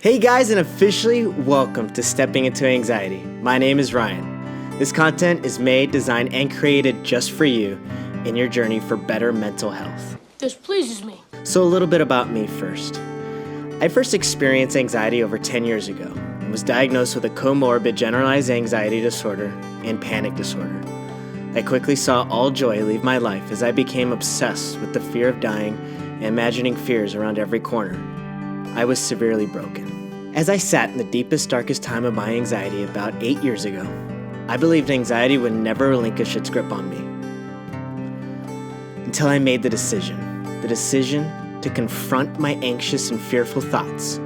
Hey guys, and officially welcome to Stepping Into Anxiety. My name is Ryan. This content is made, designed, and created just for you in your journey for better mental health. This pleases me. So a little bit about me first. I first experienced anxiety over 10 years ago and was diagnosed with a comorbid generalized anxiety disorder and panic disorder. I quickly saw all joy leave my life as I became obsessed with the fear of dying and imagining fears around every corner. I was severely broken. As I sat in the deepest, darkest time of my anxiety about 8 years ago, I believed anxiety would never relinquish its grip on me. Until I made the decision to confront my anxious and fearful thoughts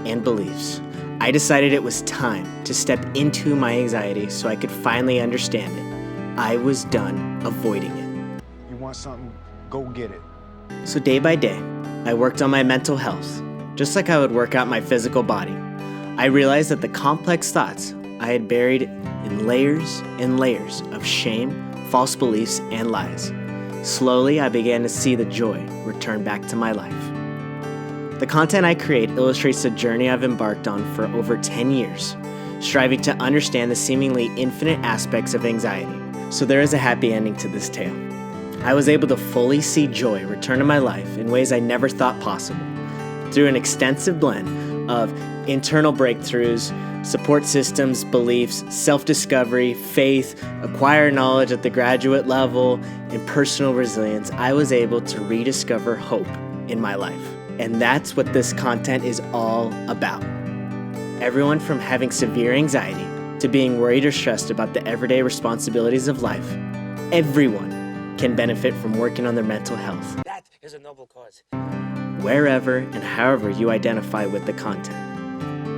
and beliefs. I decided it was time to step into my anxiety so I could finally understand it. I was done avoiding it. You want something, go get it. So day by day, I worked on my mental health, just like I would work out my physical body. I realized that the complex thoughts I had buried in layers and layers of shame, false beliefs, and lies. Slowly, I began to see the joy return back to my life. The content I create illustrates the journey I've embarked on for over 10 years, striving to understand the seemingly infinite aspects of anxiety. So there is a happy ending to this tale. I was able to fully see joy return to my life in ways I never thought possible. Through an extensive blend of internal breakthroughs, support systems, beliefs, self-discovery, faith, acquired knowledge at the graduate level, and personal resilience, I was able to rediscover hope in my life. And that's what this content is all about. Everyone from having severe anxiety to being worried or stressed about the everyday responsibilities of life, everyone can benefit from working on their mental health. That is a noble cause. Wherever and however you identify with the content.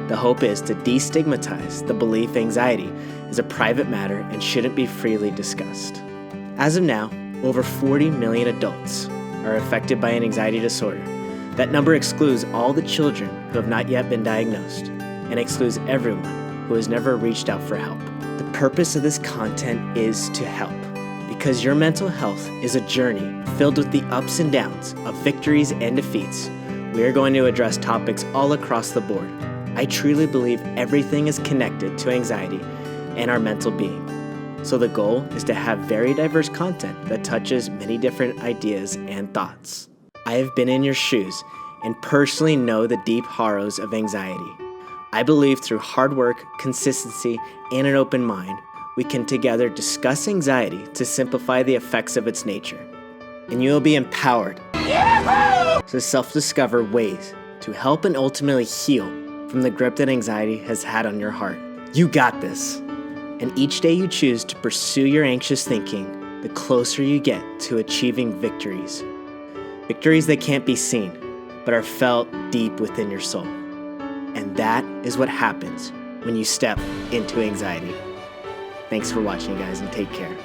The hope is to destigmatize the belief anxiety is a private matter and shouldn't be freely discussed. As of now, over 40 million adults are affected by an anxiety disorder. That number excludes all the children who have not yet been diagnosed and excludes everyone who has never reached out for help. The purpose of this content is to help, because your mental health is a journey filled with the ups and downs of victories and defeats. We are going to address topics all across the board. I truly believe everything is connected to anxiety and our mental being. So the goal is to have very diverse content that touches many different ideas and thoughts. I have been in your shoes and personally know the deep horrors of anxiety. I believe through hard work, consistency, and an open mind, we can together discuss anxiety to simplify the effects of its nature. And you will be empowered to self-discover ways to help and ultimately heal from the grip that anxiety has had on your heart. You got this. And each day you choose to pursue your anxious thinking, the closer you get to achieving victories. Victories that can't be seen, but are felt deep within your soul. And that is what happens when you step into anxiety. Thanks for watching, guys, and take care.